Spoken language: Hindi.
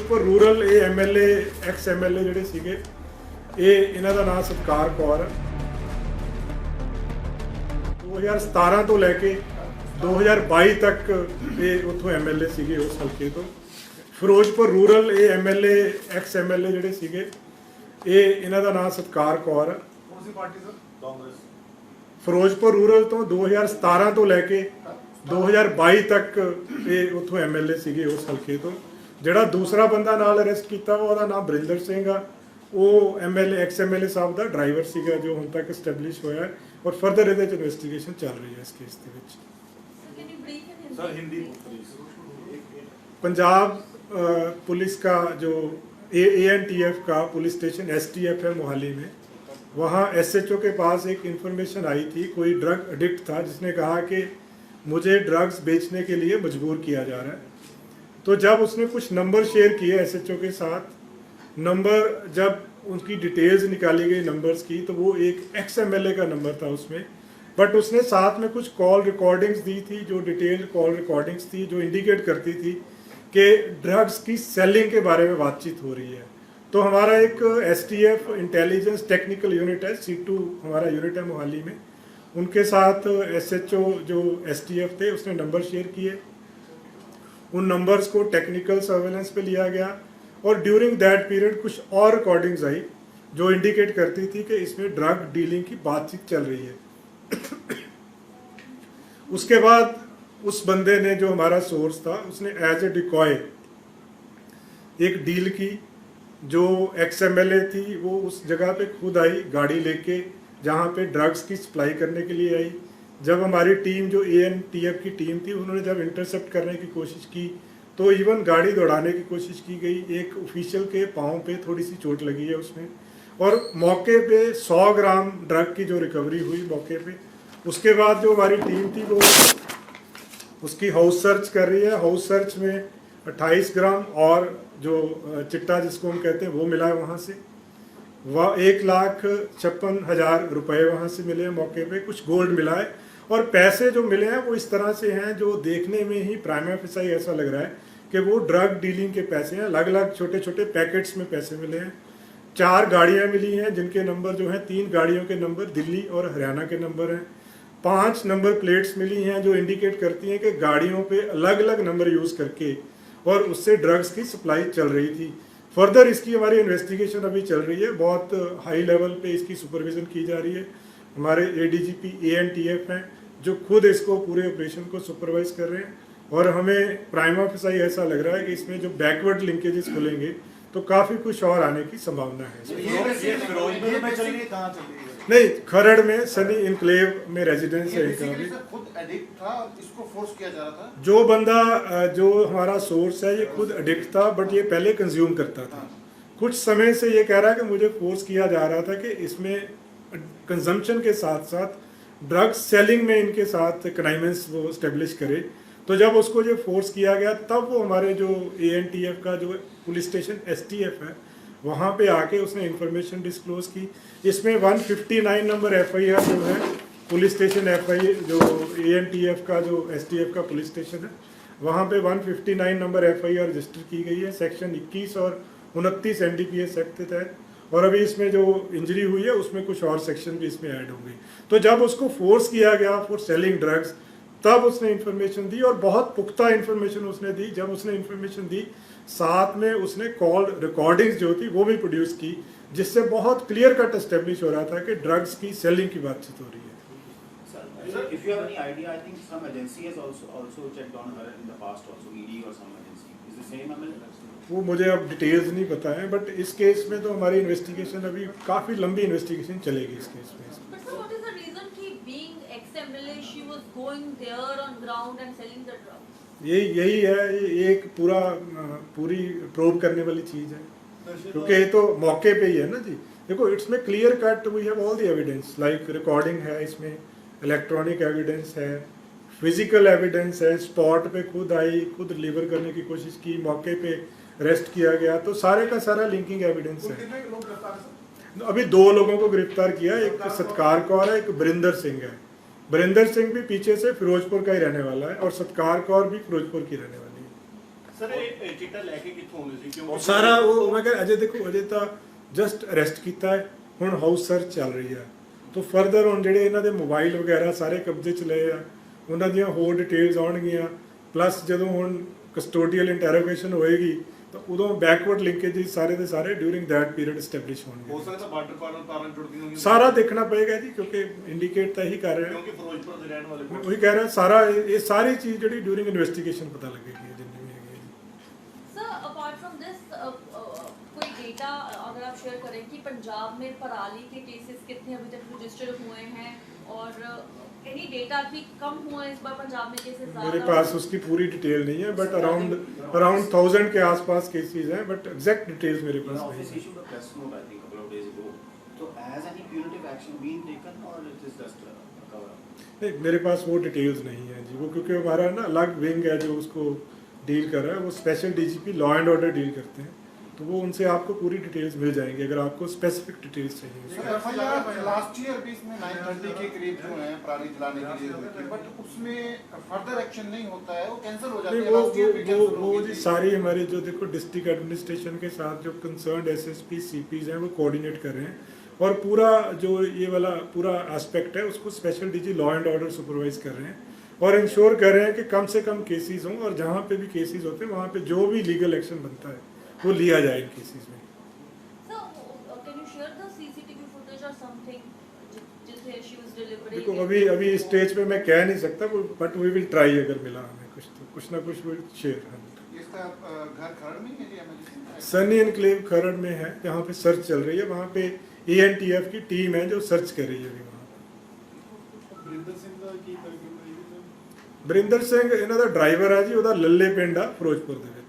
ਫਿਰੋਜ਼ਪੁਰ ਰੂਰਲ ਇਹ ਐਮਐਲਏ ਐਕਸ ਐਮਐਲਏ ਜਿਹੜੇ ਸੀਗੇ ਇਹਨਾਂ ਦਾ ਨਾਮ ਸਤਕਾਰ ਕੌਰ ਹੈ। 2017 ਤੋਂ ਲੈ ਕੇ 2022 ਤੱਕ ਇਹ ਉੱਥੋਂ ਐਮਐਲਏ ਸੀਗੇ ਉਸ ਹਲਕੇ ਤੋਂ। ਫਿਰੋਜ਼ਪੁਰ ਰੂਰਲ ਇਹ ਐਮਐਲਏ ਐਕਸ ਐਮਐਲਏ ਜਿਹੜੇ ਸੀਗੇ ਇਹਨਾਂ ਦਾ ਨਾਮ ਸਤਕਾਰ ਕੌਰ ਹੈ। ਕੌਣ ਸੀ party sir? Congress. Firozpur rural ਤੋਂ 2017 ਤੋਂ ਲੈ ਕੇ 2022 ਤੱਕ ਇਹ ਉੱਥੋਂ ਐਮਐਲਏ ਸੀਗੇ ਉਸ ਹਲਕੇ ਤੋਂ। ਜਿਹੜਾ ਦੂਸਰਾ ਬੰਦਾ ਨਾਲ ਅਰੈਸਟ ਕੀਤਾ ਉਹਦਾ ਨਾਮ ਬਰਿੰਦਰ ਸਿੰਘ ਆ। ਉਹ ਐਮਐਲਏ ਐਕਸ ਐਮਐਲਏ ਸਾਹਿਬ ਦਾ ਡਰਾਈਵਰ ਸੀਗਾ ਜੋ ਹੁਣ ਤੱਕ ਐਸਟੈਬਲਿਸ਼ ਹੋਇਆ ਔਰ ਫਰਦਰ ਇਹਦੇ 'ਚ ਇਨਵੈਸਟੀਗੇਸ਼ਨ ਚੱਲ ਰਹੀ ਹੈ ਇਸ ਕੇਸ ਦੇ ਵਿੱਚ। सर हिंदी पंजाब पुलिस का जो ANTF का पुलिस स्टेशन STF है मोहाली में, वहाँ SHO के पास एक इन्फॉर्मेशन आई थी। कोई ड्रग एडिक्ट था जिसने कहा कि मुझे ड्रग्स बेचने के लिए मजबूर किया जा रहा है। तो जब उसने कुछ नंबर शेयर किए SHO के साथ, नंबर जब उनकी डिटेल्स निकाली गई नंबर्स की तो वो एक एक्स MLA का नंबर था उसमें, बट उसने साथ में कुछ कॉल रिकॉर्डिंग्स दी थी जो डिटेल्ड कॉल रिकॉर्डिंग्स थी जो इंडिकेट करती थी कि ड्रग्स की सेलिंग के बारे में बातचीत हो रही है। तो हमारा एक STF इंटेलिजेंस टेक्निकल यूनिट है, C2 हमारा यूनिट है मोहाली में, उनके साथ SHO जो STF थे उसने नंबर शेयर किए। उन नंबर्स को टेक्निकल सर्वेलेंस पे लिया गया और ड्यूरिंग दैट पीरियड कुछ और रिकॉर्डिंग्स आई जो इंडिकेट करती थी कि इसमें ड्रग डीलिंग की बातचीत चल रही है। उसके बाद उस बंदे ने, जो हमारा सोर्स था, उसने एज ए डिकॉय एक डील की। जो एक्स MLA थी वो उस जगह पे खुद आई गाड़ी लेके जहाँ पे ड्रग्स की सप्लाई करने के लिए आई। जब हमारी टीम जो ANTF की टीम थी उन्होंने जब इंटरसेप्ट करने की कोशिश की तो इवन गाड़ी दौड़ाने की कोशिश की गई। एक ऑफिशियल के पाँव पे थोड़ी सी चोट लगी है उसमें, और मौके पे 100 ग्राम ड्रग की जो रिकवरी हुई मौके पे। उसके बाद जो हमारी टीम थी वो उसकी हाउस सर्च कर रही है। हाउस सर्च में 28 ग्राम और जो चिट्टा जिसको हम कहते हैं वो मिला है वहाँ से। वह 1,56,000 रुपये वहाँ से मिले हैं मौके पे। कुछ गोल्ड मिला है और पैसे जो मिले हैं वो इस तरह से हैं जो देखने में ही प्राइमा फेसाई ऐसा लग रहा है कि वो ड्रग डीलिंग के पैसे हैं। अलग अलग छोटे छोटे पैकेट्स में पैसे मिले हैं। 4 गाड़ियाँ मिली हैं जिनके नंबर जो हैं 3 गाड़ियों के नंबर दिल्ली और हरियाणा के नंबर हैं। 5 नंबर प्लेट्स मिली हैं जो इंडिकेट करती हैं कि गाड़ियों पे अलग अलग नंबर यूज़ करके और उससे ड्रग्स की सप्लाई चल रही थी। फर्दर इसकी हमारी इन्वेस्टिगेशन अभी चल रही है। बहुत हाई लेवल पे इसकी सुपरविज़न की जा रही है। हमारे ADGP ANTF हैं जो खुद इसको पूरे ऑपरेशन को सुपरवाइज कर रहे हैं और हमें प्राइमा फेसाई ऐसा लग रहा है कि इसमें जो बैकवर्ड लिंकेजेस खुलेंगे तो काफ़ी कुछ और आने की संभावना है। नहीं, खरड़ में सनी इनक्लेव में रेजिडेंस है इनका भी। खुद एडिक्ट था, इसको फोर्स किया जा रहा था। जो बंदा जो हमारा सोर्स है ये खुद एडिक्ट था, बट ये पहले कंज्यूम करता था। कुछ समय से ये कह रहा है कि मुझे फोर्स किया जा रहा था कि इसमें कंजम्पशन के साथ साथ ड्रग्स सेलिंग में इनके साथ कनाइमेंस वो इस्टेब्लिश करे। तो जब उसको जो फोर्स किया गया तब वो हमारे जो ANTF का जो पुलिस स्टेशन STF है वहाँ पे आके उसने इन्फॉर्मेशन डिस्क्लोज की। इसमें 159 नंबर FIR जो है पुलिस स्टेशन FI जो ANTF का जो STF का पुलिस स्टेशन है वहाँ पे 159 नंबर FIR रजिस्टर की गई है सेक्शन 21 और 29 NDPS एक्ट के तहत। और अभी इसमें जो इंजरी हुई है उसमें कुछ और सेक्शन भी इसमें ऐड होंगे। तो जब उसको फोर्स किया गया फॉर सेलिंग ड्रग्स तब उसने इन्फॉर्मेशन दी और बहुत पुख्ता इन्फॉर्मेशन उसने दी। जब उसने इन्फॉर्मेशन दी साथ में उसने कॉल रिकॉर्डिंग्स जो थी वो भी प्रोड्यूस की जिससे बहुत क्लियर कट एस्टेब्लिश हो रहा था कि ड्रग्स की सेलिंग की बातचीत हो रही है। Sir, if you have any idea, I think some agency has also checked on her in the past also, ED or some agency. Is the same MLA? वो मुझे अब डिटेल्स नहीं पता है, बट इस केस में तो हमारी इन्वेस्टिगेशन अभी काफ़ी लंबी इन्वेस्टिगेशन चलेगी इस केस में। But sir, what is the reason कि being ex-MLA she was going there on ground and selling the drugs? यही है, ये एक पूरी प्रोब करने वाली चीज़ है क्योंकि ये तो मौके पे ही है ना जी। देखो इसमें clear cut we have all the evidence, like recording है, इसमें इलेक्ट्रॉनिक एविडेंस है, फिजिकल एविडेंस है, स्पॉट पे खुद आई, खुद डिलीवर करने की कोशिश की, मौके पे अरेस्ट किया गया। तो सारे का सारा लिंकिंग एविडेंस है। अभी 2 लोगों को गिरफ्तार किया, एक सत्कार कौर है, एक बरिंदर सिंह है। बरिंदर सिंह भी पीछे से फिरोजपुर का ही रहने वाला है और सत्कार कौर भी फिरोजपुर की रहने वाली है। ਸਰ ਇਹ ਚਿੱਟਾ ਲੈ ਕੇ ਕਿੱਥੋਂ ਆਉਂਦੇ ਸੀ ਕਿਉਂ ਸਾਰਾ ਉਹ ਮੈਂ ਕਿਹਾ ਅਜੇ ਦੇਖੋ ਅਜੇ ਤਾਂ ਜਸਟ ਅਰੈਸਟ ਕੀਤਾ ਹੈ, ਹੁਣ ਹਾਊਸ ਸਰਚ ਚੱਲ ਰਹੀ ਹੈ। ਤੋਂ ਫਰਦਰ ਹੁਣ ਜਿਹੜੇ ਇਹਨਾਂ ਦੇ ਮੋਬਾਈਲ ਵਗੈਰਾ ਸਾਰੇ ਕਬਜ਼ੇ 'ਚ ਲਏ ਆ, ਉਹਨਾਂ ਦੀਆਂ ਹੋਰ ਡਿਟੇਲਸ ਆਉਣਗੀਆਂ, ਪਲੱਸ ਜਦੋਂ ਹੁਣ ਕਸਟੋਡੀਅਲ ਇੰਟਰੋਗੇਸ਼ਨ ਹੋਏਗੀ ਤਾਂ ਉਦੋਂ ਬੈਕਵਰਡ ਲਿੰਕੇਜ ਸਾਰੇ ਦੇ ਸਾਰੇ ਡਿਊਰਿੰਗ ਦੈਟ ਪੀਰੀਅਡ ਐਸਟੈਬਲਿਸ਼ ਹੋ ਹੋਣਗੇ। ਸਕਦਾ ਬਾਰਡਰ ਪਾਰ ਤਾਰਾਂ ਜੁੜਦੀਆਂ ਹੋਈਆਂ ਸਾਰਾ ਦੇਖਣਾ ਪਏਗਾ ਜੀ, ਕਿਉਂਕਿ ਇੰਡੀਕੇਟ ਤਾਂ ਇਹੀ ਕਰ ਰਿਹਾ ਕਿਉਂਕਿ ਫਿਰੋਜ਼ਪੁਰ ਦੇ ਰਹਿਣ ਵਾਲੇ ਮੈਂ ਉਹੀ ਕਹਿ ਰਿਹਾ ਸਾਰਾ ਇਹ ਸਾਰੀ ਚੀਜ਼ ਜਿਹੜੀ ਡਿਊਰਿੰਗ ਇਨਵੈਸਟੀਗੇਸ਼ਨ ਪਤਾ ਲੱਗੇਗੀ ਜਿੰਨੀ ਵੀ ਹੈਗੀ ਹੈ ਜੀ। Sir, apart from this, कोई डेटा अगर आप शेयर करें कि पंजाब में पराली के केसेस कितने अभी तक रजिस्टर हुए हैं और एनी डेटा कि कम हुए हैं इस बार पंजाब में केसेस ज़्यादा मेरे हुए पास हैं? उसकी पूरी डिटेल नहीं है, बट अराउंड 1000 के आसपास केसेस हैं, बट एग्जैक्ट डिटेल्स मेरे The पास नहीं office है। issued a press note, I think, couple of days ago. So has any punitive action been taken or it is just a cover up? नहीं, मेरे पास वो डिटेल्स नहीं है जी, वो क्योंकि हमारा ना अलग विंग है जो उसको डील कर रहा है, वो special DGP law and order deal करते हैं, तो वो उनसे आपको पूरी डिटेल्स मिल जाएंगी अगर आपको स्पेसिफिक डिटेल्स चाहिए। एफआईआर लास्ट ईयर भी इसमें 930 के करीब जो है पराली जलाने के लिए हुई थी, बट उसमें फर्दर एक्शन नहीं होता है, वो कैंसिल हो जाती नहीं, है। लास्ट ईयर भी कैंसिल हो वो गई जी थी। सारी हमारी जो देखो डिस्ट्रिक्ट एडमिनिस्ट्रेशन के साथ जो कंसर्न्ड एसएसपी सीपीज हैं वो कोऑर्डिनेट कर रहे हैं, और पूरा जो ये वाला पूरा एस्पेक्ट है उसको special DG law and order supervise कर रहे हैं और इंश्योर कर रहे हैं कि कम से कम केसेस हों, और जहाँ पे भी केसेस होते हैं वहाँ पे जो भी लीगल एक्शन बनता है वो लिया जाए इन केसेस में। Sir, can you share the CCTV footage or something जिससे she was delivering? देखो अभी स्टेज पे मैं कह नहीं सकता, बट वी विल ट्राई, अगर मिला हमें कुछ तो कुछ ना कुछ विल शेयर। इसका घर खरड़ में ही है जी एमएलसी? सनी एनक्लेव खरड़ में है, जहाँ पे सर्च चल रही है, वहाँ पे ANTF की टीम है जो सर्च कर रही है अभी वहाँ पे। ਬਰਿੰਦਰ ਸਿੰਘ ਇਹਨਾਂ ਦਾ ਡਰਾਈਵਰ ਹੈ ਜੀ, ਉਹਦਾ ਲੱਲੇ ਪਿੰਡ ਆ ਫਿਰੋਜ਼ਪੁਰ ਦੇ ਵਿੱਚ।